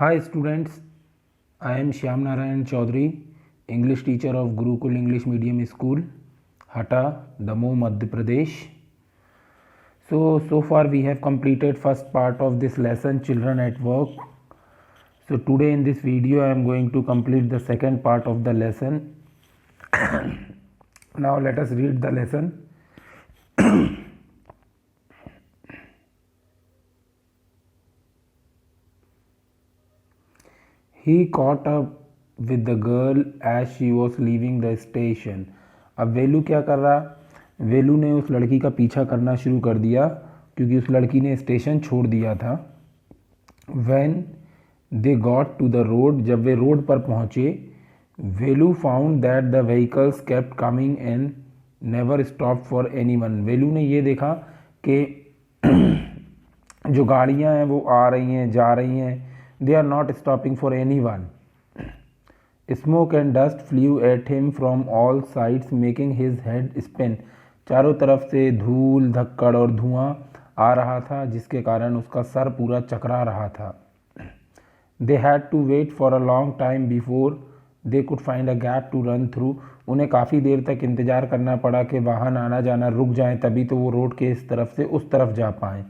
Hi students, I am Shyam Narayan Chaudhary, English teacher of Gurukul English Medium School, Hata, Damoh, Madhya Pradesh. So far we have completed first part of this lesson, Children at Work. So today in this video I am going to complete the second part of the lesson. Now let us read the lesson. He caught up with the girl as she was leaving the station. अब वेलू क्या कर रहा? वेलू ने उस लड़की का पीछा करना शुरू कर दिया क्योंकि उस लड़की ने स्टेशन छोड़ दिया था. When they got to the road, जब वे रोड पर पहुँचे, वेलू found that the vehicles kept coming and never stopped for anyone. वेलू ने ये देखा कि जो गाड़ियाँ हैं वो आ रही हैं, जा रही हैं. They are not stopping for anyone. Smoke and dust flew at him from all sides, making his head spin. चारों तरफ से धूल, धक्कड़ और धुआं आ रहा था जिसके कारण उसका सर पूरा चकरा रहा था. They had to wait for a long time before they could find a gap to run through. उन्हें काफ़ी देर तक इंतज़ार करना पड़ा कि वाहन आना जाना रुक जाए, तभी तो वो रोड के इस तरफ से उस तरफ जा पाएँ.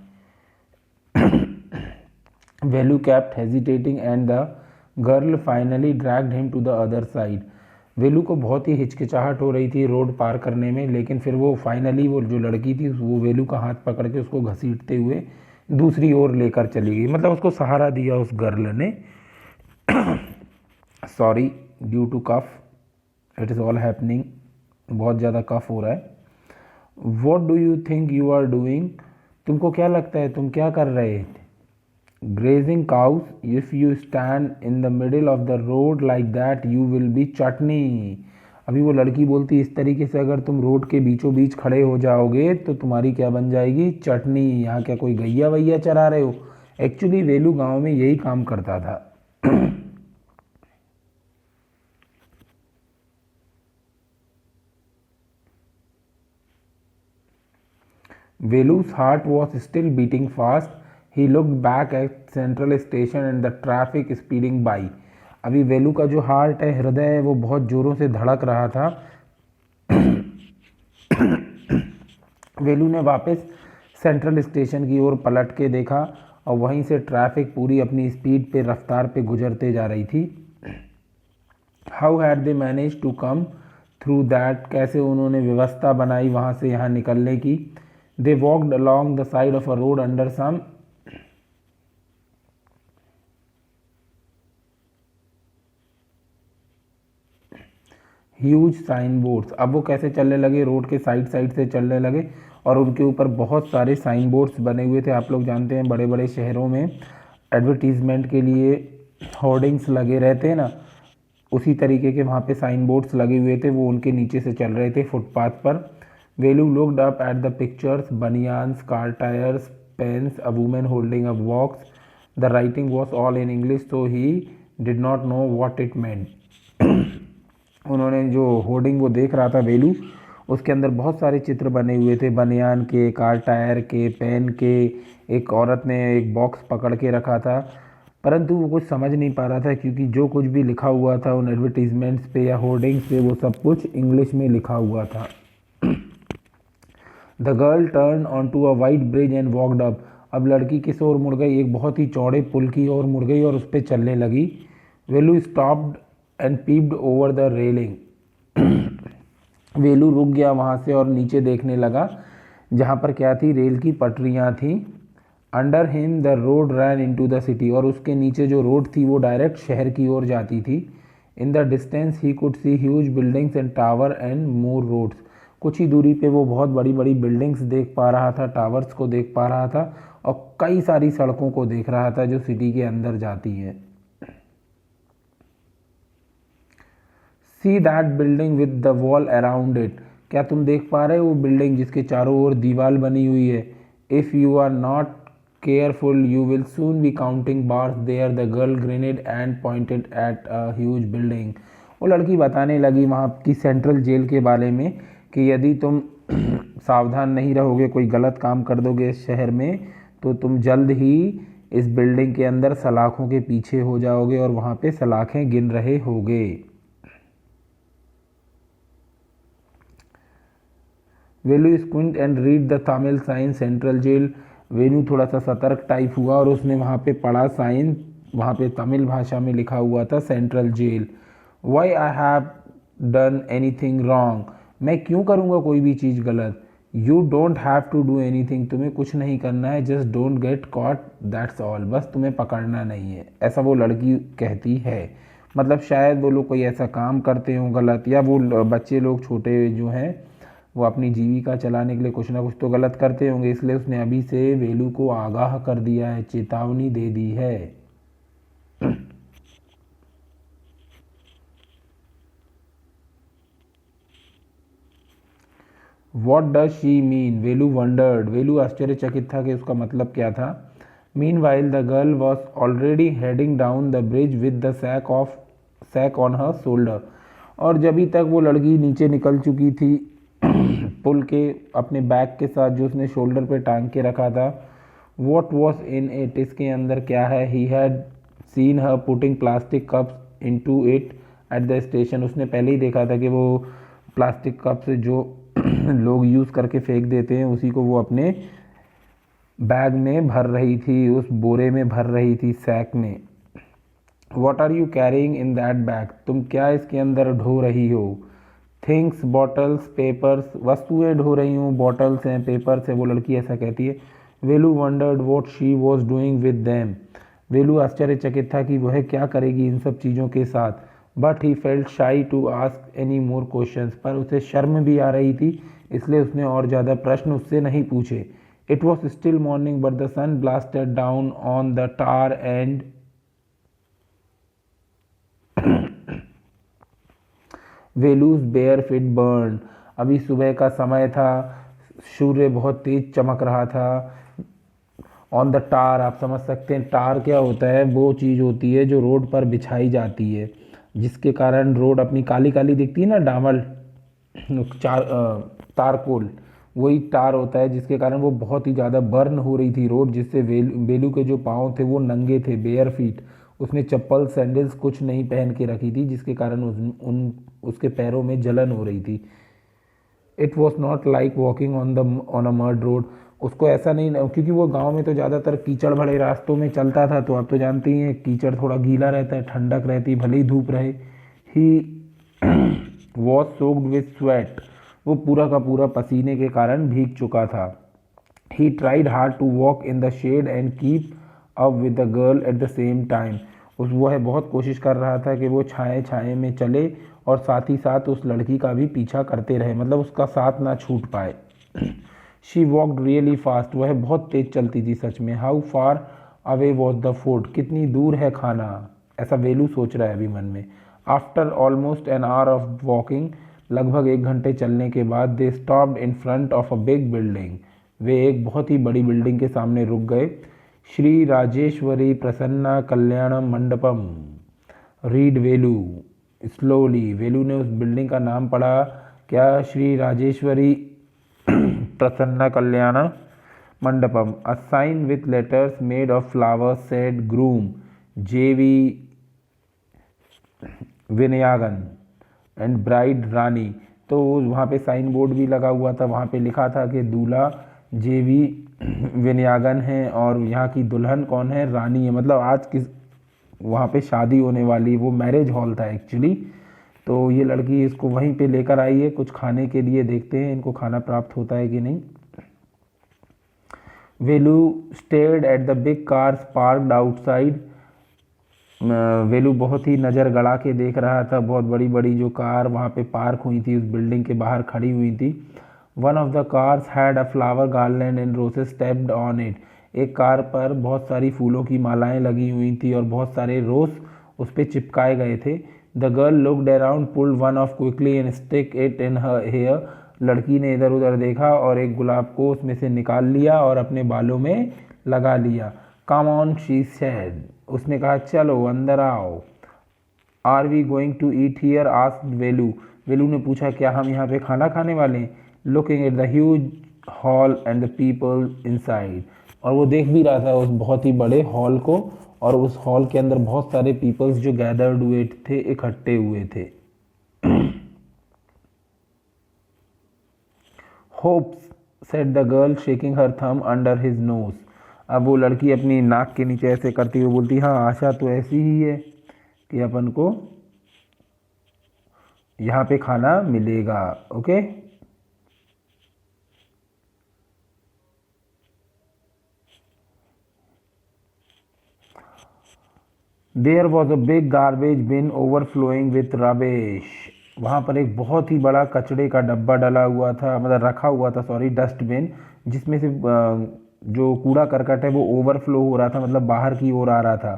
Velu kept hesitating and the girl finally dragged him to the other side. वेलू को बहुत ही हिचकिचाहट हो रही थी रोड पार करने में, लेकिन फिर वो फाइनली वो जो लड़की थी वो वेलू का हाथ पकड़ के उसको घसीटते हुए दूसरी ओर लेकर चली गई. मतलब उसको सहारा दिया उस गर्ल ने. Sorry due to cough, it is all happening. बहुत ज़्यादा कफ हो रहा है. What do you think you are doing? तुमको क्या लगता है तुम क्या कर रहे थे? Grazing cows, if you stand in the middle of the road like that you will be chutney. अभी वो लड़की बोलती इस तरीके से अगर तुम रोड के बीचों बीच खड़े हो जाओगे तो तुम्हारी क्या बन जाएगी? चटनी. यहाँ क्या कोई गैया वैया चरा रहे हो? एक्चुअली वेलू गांव में यही काम करता था. Velu's heart was still beating fast. He looked back at Central Station and the traffic speeding by. अभी वेलू का जो हार्ट है, हृदय है, वो बहुत ज़ोरों से धड़क रहा था. वेलू ने वापस सेंट्रल स्टेशन की ओर पलट के देखा और वहीं से ट्रैफिक पूरी अपनी स्पीड पे रफ्तार पे गुजरते जा रही थी. How had they manage to come through that? कैसे उन्होंने व्यवस्था बनाई वहाँ से यहाँ निकलने की? They walked along the side of a road under some huge signboards. अब वो कैसे चलने लगे? रोड के साइड से चलने लगे और उनके ऊपर बहुत सारे साइन बोर्ड्स बने हुए थे. आप लोग जानते हैं बड़े बड़े शहरों में एडवर्टीजमेंट के लिए होर्डिंग्स लगे रहते हैं ना, उसी तरीके के वहाँ पे साइन बोर्ड्स लगे हुए थे. वो उनके नीचे से चल रहे थे फुटपाथ पर. Velu looked up at the pictures, banians, car tyres, pens, a women holding a box. The writing was all in English so he did not know what it meant. उन्होंने जो होर्डिंग वो देख रहा था वेलू, उसके अंदर बहुत सारे चित्र बने हुए थे, बनियान के, कार टायर के, पेन के. एक औरत ने एक बॉक्स पकड़ के रखा था, परंतु वो कुछ समझ नहीं पा रहा था क्योंकि जो कुछ भी लिखा हुआ था उन एडवर्टीजमेंट्स पे या होर्डिंग्स पे वो सब कुछ इंग्लिश में लिखा हुआ था. The girl turn on to a white bridge and walked up. अब लड़की किस ओर मुड़ गई? एक बहुत ही चौड़े पुल की ओर मुड़ गई और उस पर चलने लगी. Velu stopped and peeped over the railing. Velu रुक गया वहाँ से और नीचे देखने लगा जहाँ पर क्या थी? रेल की पटरियाँ थी. Under him the road ran into the city. और उसके नीचे जो रोड थी वो डायरेक्ट शहर की ओर जाती थी. In the distance he could see huge buildings and tower and more roads. कुछ ही दूरी पे वो बहुत बड़ी बड़ी बिल्डिंग्स देख पा रहा था, टावर्स को देख पा रहा था और कई सारी सड़कों को देख रहा था जो सिटी के अंदर जाती हैं. See that building with the wall around it. क्या तुम देख पा रहे हो वो बिल्डिंग जिसके चारों ओर दीवार बनी हुई है? If you are not careful you will soon be counting bars there. The girl grenade and pointed at a huge building. वो लड़की बताने लगी वहाँ की सेंट्रल जेल के बारे में कि यदि तुम सावधान नहीं रहोगे, कोई गलत काम कर दोगे इस शहर में, तो तुम जल्द ही इस बिल्डिंग के अंदर सलाखों के पीछे हो जाओगे और वहाँ पे सलाखें गिन रहे होगे। Velu squint and read the Tamil sign central jail. Velu थोड़ा सा सतर्क टाइप हुआ और उसने वहाँ पे पढ़ा साइन, वहाँ पे तमिल भाषा में लिखा हुआ था central jail. Why I have done anything wrong, मैं क्यों करूँगा कोई भी चीज़ गलत। You don't have to do anything, तुम्हें कुछ नहीं करना है, just don't get caught that's all, बस तुम्हें पकड़ना नहीं है, ऐसा वो लड़की कहती है। मतलब शायद वो लोग कोई ऐसा काम करते हों गलत, या वो बच्चे लोग छोटे जो हैं वो अपनी जीविका चलाने के लिए कुछ ना कुछ तो गलत करते होंगे, इसलिए उसने अभी से वेलू को आगाह कर दिया है, चेतावनी दे दी है। What does she mean, Velu wondered, Velu आश्चर्यचकित था कि उसका मतलब क्या था। Meanwhile the girl was already heading down the bridge with the sack on her shoulder, और जब तक वो लड़की नीचे निकल चुकी थी पुल के अपने बैग के साथ जो उसने शोल्डर पे टांग के रखा था। वॉट वॉज इन इट, इसके अंदर क्या है। He had seen her putting plastic cups into it at the station, उसने पहले ही देखा था कि वो प्लास्टिक कप से जो लोग यूज़ करके फेंक देते हैं उसी को वो अपने बैग में भर रही थी, उस बोरे में भर रही थी, सैक में। What are you carrying in that bag, तुम क्या इसके अंदर ढो रही हो। थिंग्स, बॉटल्स, पेपर्स, वस्तुएं ढो रही हूँ, बॉटल्स हैं, पेपर्स है, वो लड़की ऐसा कहती है। Velu wondered what she was doing with them, Velu आश्चर्यचकित था कि वह क्या करेगी इन सब चीज़ों के साथ। But he felt shy to ask any more questions, पर उसे शर्म भी आ रही थी, इसलिए उसने और ज़्यादा प्रश्न उससे नहीं पूछे। It was still morning but the sun blasted down on the tar and Velu's bare feet burn, अभी सुबह का समय था, सूर्य बहुत तेज चमक रहा था। ऑन द टार, आप समझ सकते हैं टार क्या होता है, वो चीज़ होती है जो रोड पर बिछाई जाती है, जिसके कारण रोड अपनी काली काली दिखती है ना, डामर तारकोल, वही टार होता है, जिसके कारण वो बहुत ही ज़्यादा बर्न हो रही थी रोड, जिससे वेलू के जो पाँव थे वो नंगे थे, बेयर फीट, उसने चप्पल सैंडल्स कुछ नहीं पहन के रखी थी, जिसके कारण उसके पैरों में जलन हो रही थी। It was not like walking on a mud road, उसको ऐसा नहीं, क्योंकि वो गांव में तो ज़्यादातर कीचड़ भरे रास्तों में चलता था, तो आप तो जानते ही हैं कीचड़ थोड़ा गीला रहता है, ठंडक रहती, भले ही धूप रहे। He was soaked with sweat, वो पूरा का पूरा पसीने के कारण भीग चुका था। He tried hard to walk in the shade and keep up with the girl at the same time, वह बहुत कोशिश कर रहा था कि वो छाए छाए में चले और साथ ही साथ उस लड़की का भी पीछा करते रहे, मतलब उसका साथ ना छूट पाए। शी वॉकड रियली फास्ट, वह बहुत तेज चलती थी सच में। How far away was the food, कितनी दूर है खाना, ऐसा वेलू सोच रहा है अभी मन में। After almost an hour of walking, लगभग 1 घंटे चलने के बाद, they stopped in front of a big building, वे एक बहुत ही बड़ी बिल्डिंग के सामने रुक गए। श्री राजेश्वरी प्रसन्ना कल्याणम मंडपम, रीड वेलू स्लोली, वेलू ने उस बिल्डिंग का नाम पढ़ा, क्या, Shri Rajeshwari Prasanna Kalyan Mandapam. A sign with letters made of flowers said groom J V Vinayagan and bride रानी, तो वहाँ पे साइन बोर्ड भी लगा हुआ था, वहाँ पे लिखा था कि दूल्हा जेवी विनयागन है और यहाँ की दुल्हन कौन है, रानी है, मतलब आज किस वहाँ पे शादी होने वाली, वो मैरिज हॉल था एक्चुअली। तो ये लड़की इसको वहीं पे लेकर आई है कुछ खाने के लिए, देखते हैं इनको खाना प्राप्त होता है कि नहीं। Velu stared at the big cars parked outside, Velu बहुत ही नज़र गड़ा के देख रहा था, बहुत बड़ी बड़ी जो कार वहाँ पे पार्क हुई थी उस बिल्डिंग के बाहर खड़ी हुई थी। One of the cars had a flower garland and रोसेस stepped on it, एक कार पर बहुत सारी फूलों की मालाएं लगी हुई थी और बहुत सारे रोज उस पर चिपकाए गए थे। The girl looked around, pulled one off quickly and stick it in her hair, लड़की ने इधर उधर देखा और एक गुलाब को उसमें से निकाल लिया और अपने बालों में लगा लिया। कम ऑन शी सेड, उसने कहा चलो अंदर आओ। Are we going to eat here, asked Velu, Velu ने पूछा क्या हम यहाँ पे खाना खाने वाले हैं। Looking at the huge hall and the people inside, और वो देख भी रहा था उस बहुत ही बड़े हॉल को, और उस हॉल के अंदर बहुत सारे पीपल्स जो गैदर्ड हुए थे, इकट्ठे हुए थे। Hopes, said the girl shaking her thumb under his nose. अब वो लड़की अपनी नाक के नीचे ऐसे करती हुई बोलती, हाँ आशा तो ऐसी ही है कि अपन को यहाँ पे खाना मिलेगा। Okay, there was a big garbage bin overflowing with rubbish. वहाँ पर एक बहुत ही बड़ा कचड़े का डब्बा डला हुआ था, मतलब रखा हुआ था, सॉरी, डस्टबिन, जिसमें से जो कूड़ा करकट है वो ओवरफ्लो हो रहा था, मतलब बाहर की ओर आ रहा था।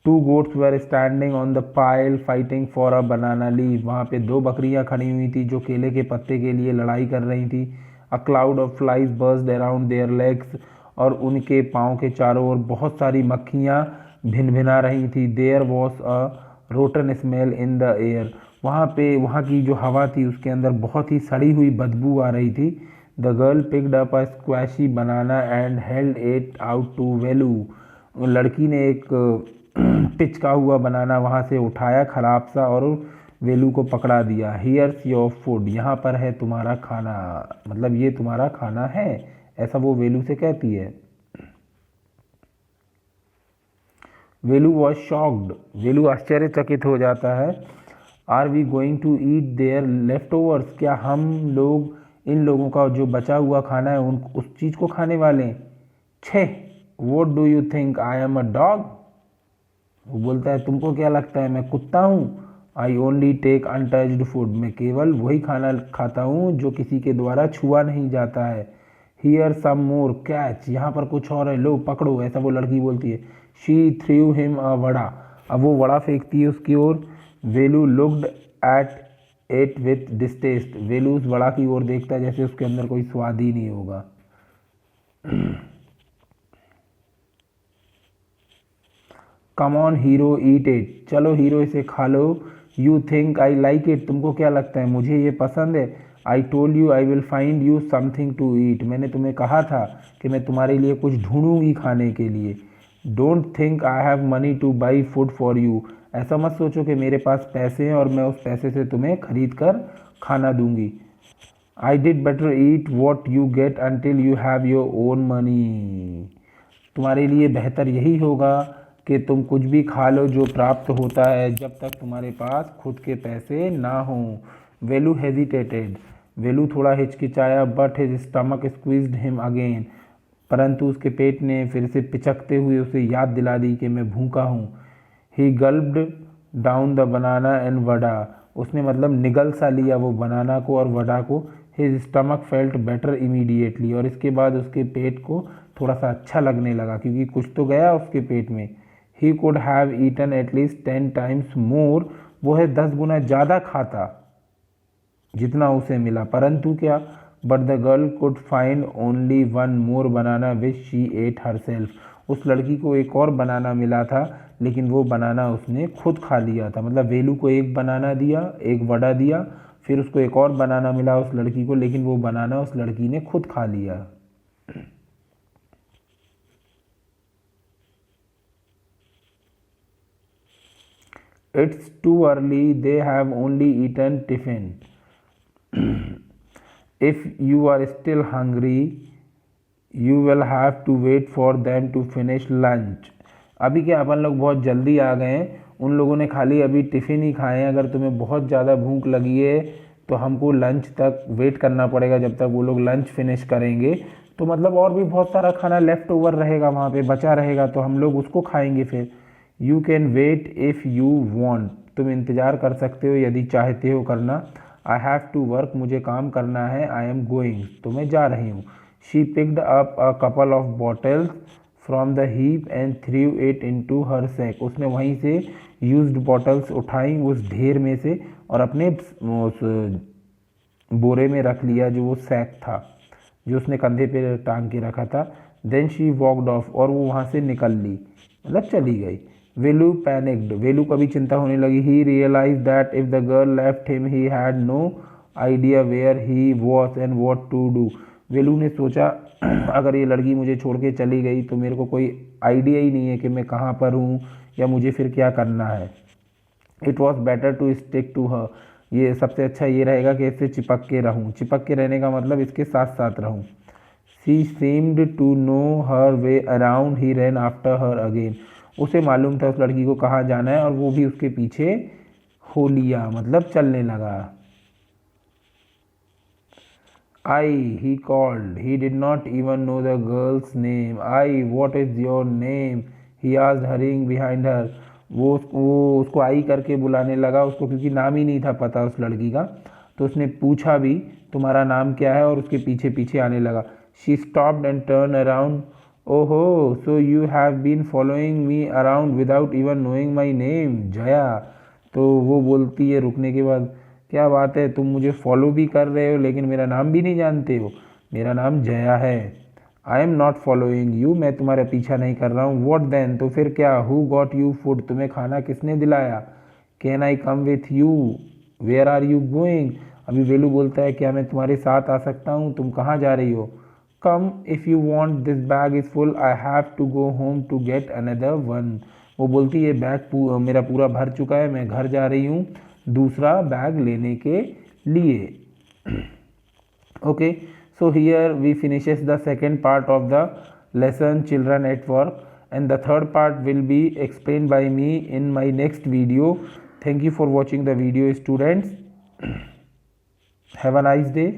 To goats were standing on the pile fighting for a banana leave. वहाँ पे दो बकरियाँ खड़ी हुई थी जो केले के पत्ते के लिए लड़ाई कर रही थी। A cloud of flies burst around there legs. और उनके पाँव के चारों ओर बहुत सारी मक्खियाँ भिन भिना रही थी। There was a rotten smell in the air. वहाँ पे वहाँ की जो हवा थी उसके अंदर बहुत ही सड़ी हुई बदबू आ रही थी। The girl picked up a squishy banana and held it out to Velu. लड़की ने एक पिचका हुआ बनाना वहाँ से उठाया खराब सा, और वेलू को पकड़ा दिया। हियर्स योर फूड, यहाँ पर है तुम्हारा खाना, मतलब ये तुम्हारा खाना है, ऐसा वो वेलू से कहती है। वेलू वॉज शॉक्ड, वेलू आश्चर्यचकित हो जाता है। Are we going to eat their leftovers, क्या हम लोग इन लोगों का जो बचा हुआ खाना है उन उस चीज़ को खाने वाले हैं? छे, what do you think I am a dog. वो बोलता है, तुमको क्या लगता है मैं कुत्ता हूँ? I only take untouched food, मैं केवल वही खाना खाता हूँ जो किसी के द्वारा छुआ नहीं जाता है। हियर सम मोर कैच, यहाँ पर कुछ और है, लो पकड़ो, ऐसा वो लड़की बोलती है। She threw him a vada, अब वो वड़ा फेंकती है उसकी ओर। Velu looked at it with disgust, Velu उस वड़ा की ओर देखता है जैसे उसके अंदर कोई स्वाद ही नहीं होगा। Come on hero eat it, चलो हीरो इसे खा लो। You think I like it, तुमको क्या लगता है मुझे ये पसंद है? I told you I will find you something to eat, मैंने तुम्हें कहा था कि मैं तुम्हारे लिए कुछ ढूंढूंगी खाने के लिए। Don't think I have money two by food for you, ऐसा मत सोचो कि मेरे पास पैसे हैं और मैं उस पैसे से तुम्हें खरीद कर खाना दूंगी। I did better eat what you get until you have your own money, तुम्हारे लिए बेहतर यही होगा कि तुम कुछ भी खा लो जो प्राप्त होता है जब तक तुम्हारे पास खुद के पैसे ना हों। वेलू हेजिटेटेड, वेलू थोड़ा हिचकिचाया, but his stomach squeezed him again, परंतु उसके पेट ने फिर से पिचकते हुए उसे याद दिला दी कि मैं भूखा हूँ। He gulped down the banana and vada, उसने मतलब निगल सा लिया वो बनाना को और वडा को। His stomach felt better immediately, और इसके बाद उसके पेट को थोड़ा सा अच्छा लगने लगा क्योंकि कुछ तो गया उसके पेट में। He could have eaten at least 10 times more, वो है 10 गुना ज़्यादा खाता जितना उसे मिला, परंतु क्या? But the girl could find only one more banana which she at her self, उस लड़की को एक और बनाना मिला था लेकिन वो बनाना उसने खुद खा लिया था। मतलब वेलू को एक बनाना दिया, एक वड़ा दिया, फिर उसको एक और बनाना मिला उस लड़की को, लेकिन वो बनाना उस लड़की ने खुद खा लिया। It's too early, they have only eaten tiffin, if you are still hungry you will have to wait for them to finish lunch। अभी क्या अपन लोग बहुत जल्दी आ गए हैं, उन लोगों ने खाली अभी टिफ़िन ही खाए हैं, अगर तुम्हें बहुत ज़्यादा भूख लगी है तो हमको लंच तक वेट करना पड़ेगा जब तक वो लोग लंच फिनिश करेंगे। तो मतलब और भी बहुत सारा खाना लेफ़्ट ओवर रहेगा वहाँ पे, बचा रहेगा, तो हम लोग उसको खाएंगे फिर। You can wait if you want, तुम इंतज़ार कर सकते हो यदि चाहते हो करना। आई हैव टू वर्क, मुझे काम करना है। आई एम गोइंग, तो मैं जा रही हूँ। She picked up a couple of bottles from the heap and threw it into her sack, उसने वहीं से यूज्ड बॉटल्स उठाई उस ढेर में से और अपने उस बोरे में रख लिया जो वो सैक था जो उसने कंधे पे टांग के रखा था। देन शी वॉकड ऑफ, और वो वहाँ से निकल ली, मतलब चली गई। वेलू पैनिक्ड, वेलू को भी चिंता होने लगी। He realize that if the girl left him he had no idea where he was and what to do, Velu ने सोचा अगर ये लड़की मुझे छोड़ के चली गई तो मेरे को कोई आइडिया ही नहीं है कि मैं कहाँ पर हूँ या मुझे फिर क्या करना है। It was better to stick to her, ये सबसे अच्छा ये रहेगा कि इससे चिपक के रहूँ। चिपक के रहने का मतलब इसके साथ साथ रहूँ। She seemed to know her way around, he ran after her again. उसे मालूम था उस लड़की को कहाँ जाना है और वो भी उसके पीछे हो लिया, मतलब चलने लगा। I, he called, he did not even know the girl's name. I, what is your name, he asked hurrying behind her. वो उसको आई करके बुलाने लगा, उसको क्योंकि नाम ही नहीं था पता उस लड़की का, तो उसने पूछा भी तुम्हारा नाम क्या है, और उसके पीछे पीछे आने लगा। She stopped and turn around. ओहो, so you have been following me around without even knowing my name, Jaya. तो वो बोलती है रुकने के बाद, क्या बात है, तुम मुझे फॉलो भी कर रहे हो लेकिन मेरा नाम भी नहीं जानते हो। मेरा नाम जया है। I am not following you, मैं तुम्हारा पीछा नहीं कर रहा हूँ। वॉट देन, तो फिर क्या। हु गॉट यू फूड, तुम्हें खाना किसने दिलाया। Can I come with you, where are you going. अभी वेलू बोलता है क्या मैं तुम्हारे साथ आ सकता हूँ, तुम कहाँ जा रही हो। Come if you want, this bag is full, I have to go home to get another one. वो बोलती है बैग मेरा पूरा भर चुका है, मैं घर जा रही हूँ दूसरा बैग लेने के लिए। Okay, so here we finishes the second part of the lesson children at work, and the third part will be explained by me in my next video. Thank you for watching the video, students. Have a nice day.